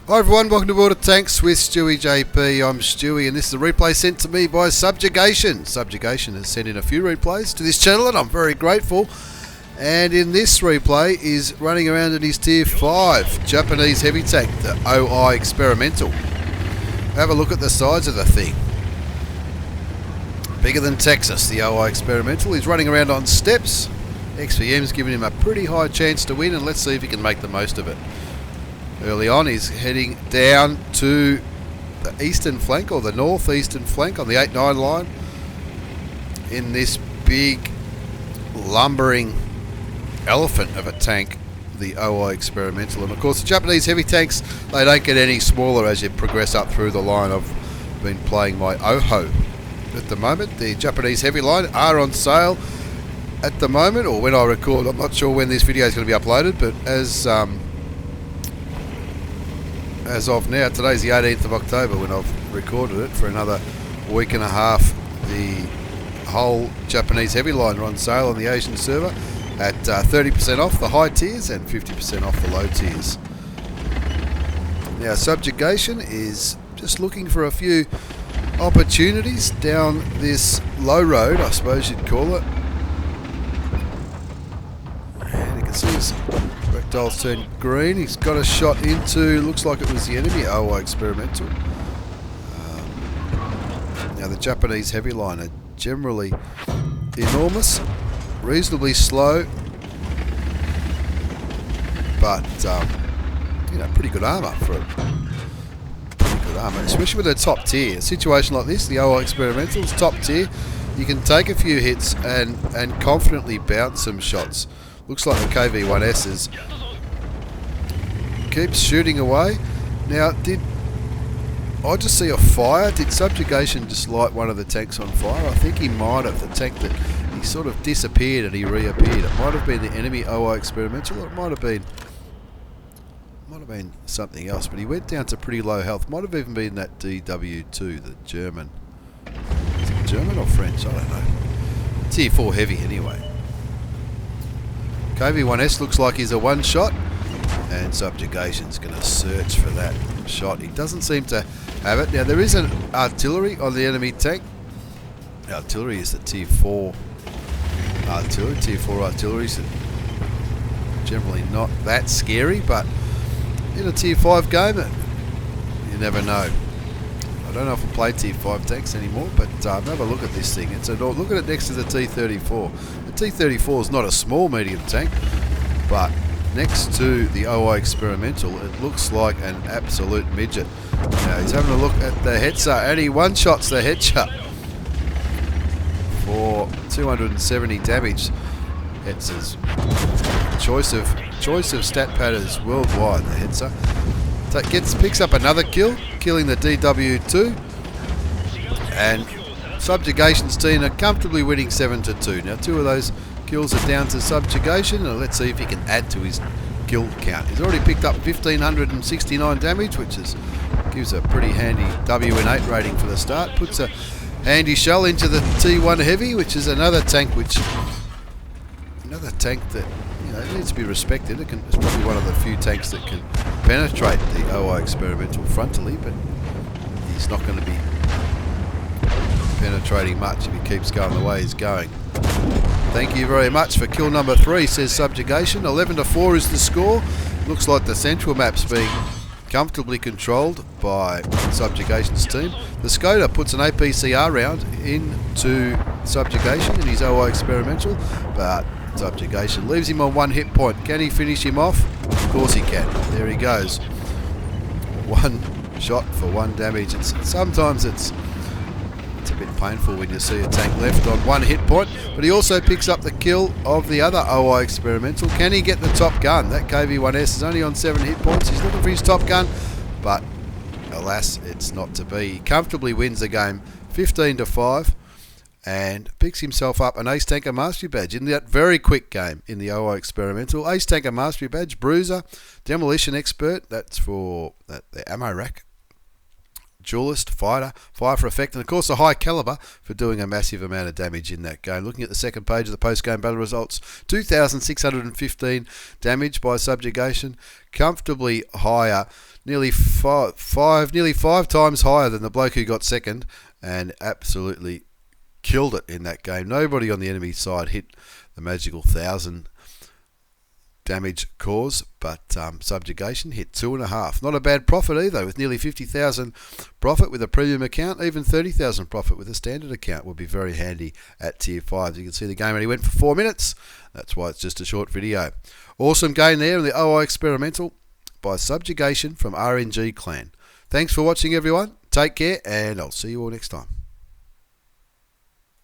Hi everyone, welcome to World of Tanks with stewiejp. I'm Stewie and this is a replay sent to me by Subjugation. Subjugation has sent in a few replays to this channel and I'm very grateful. And in this replay is running around in his tier 5 Japanese heavy tank, the OI Experimental. Have a look at the size of the thing. Bigger than Texas, the OI Experimental. He's running around on steps. XVM's giving him a pretty high chance to win, and let's see if he can make the most of it. Early on, he's heading down to the eastern flank, or the northeastern flank on the 8-9 line, in this big lumbering elephant of a tank, the OI Experimental. And of course the Japanese heavy tanks, they don't get any smaller as you progress up through the line. I've been playing my OHO at the moment. The Japanese heavy line are on sale at the moment, or when I record. I'm not sure when this video is going to be uploaded, but as of now, today's the 18th of October when I've recorded it, for another week and a half, the whole Japanese heavy line are on sale on the Asian server at 30% off the high tiers and 50% off the low tiers. Now Subjugation is just looking for a few opportunities down this low road, I suppose you'd call it. And you can see his projectiles turn green. He's got a shot into, looks like it was the enemy OI Experimental. Now the Japanese heavy line are generally enormous, reasonably slow, but you know, pretty good armour for it. Pretty good armour, especially with the top tier. A situation like this, the OI Experimental's top tier, you can take a few hits and confidently bounce some shots. Looks like the KV-1S keeps shooting away. Now, did I just see a fire? Did Subjugation just light one of the tanks on fire? I think he might have. The tank that he sort of disappeared and he reappeared. It might have been the enemy OI Experimental, or it might have been something else. But he went down to pretty low health. Might have even been that DW2, the German. Is it German or French? I don't know. Tier 4 heavy anyway. KV-1S looks like he's a one shot, and Subjugation's going to search for that shot. He doesn't seem to have it. Now there is an artillery on the enemy tank. Artillery is the tier 4 artillery. Tier 4 artilleries are generally not that scary, but in a tier 5 game, you never know. I don't know if I play tier 5 tanks anymore, but have a look at this thing. Look at it next to the T-34. The T-34 is not a small medium tank, but next to the OI Experimental, it looks like an absolute midget. Now he's having a look at the Hetzer, and he one-shots the Hetzer for 270 damage. Hetzer's choice of stat patterns worldwide. The Hetzer picks up another kill, killing the DW2, and Subjugation's team are comfortably winning 7-2. Now 2 of those kills are down to Subjugation, and let's see if he can add to his kill count. He's already picked up 1,569 damage, which gives a pretty handy WN8 rating for the start. Puts a handy shell into the T1 Heavy, which is another tank that, you know, needs to be respected. It's probably one of the few tanks that can penetrate the OI Experimental frontally, but he's not going to be penetrating much if he keeps going the way he's going. Thank you very much for kill number 3, says Subjugation. 11-4 is the score. Looks like the central map's being comfortably controlled by Subjugation's team. The Skoda puts an APCR round into Subjugation in his OI Experimental, but Subjugation leaves him on 1 hit point. Can he finish him off? Of course he can. There he goes. 1 shot for 1 damage. Sometimes it's a bit painful when you see a tank left on 1 hit point, but he also picks up the kill of the other OI Experimental. Can he get the top gun? That KV-1S is only on 7 hit points. He's looking for his top gun, but alas, it's not to be. He comfortably wins the game 15-5 and picks himself up an Ace Tanker Mastery Badge in that very quick game in the OI Experimental. Ace Tanker Mastery Badge, Bruiser, Demolition Expert, that's for the ammo rack. duelist, fighter, fire for effect, and of course a high caliber for doing a massive amount of damage in that game. Looking at the second page of the post-game battle results, 2,615 damage by subjugation, comfortably higher, nearly five times higher than the bloke who got second, and absolutely killed it in that game. Nobody on the enemy side hit the magical 1,000 damage cause, but subjugation hit 2.5. Not a bad profit either, with nearly 50,000 profit with a premium account. Even 30,000 profit with a standard account would be very handy at tier 5. You can see the game only went for 4 minutes. That's why it's just a short video. Awesome game there in the OI Experimental by Subjugation from RNG Clan. Thanks for watching, everyone. Take care, and I'll see you all next time.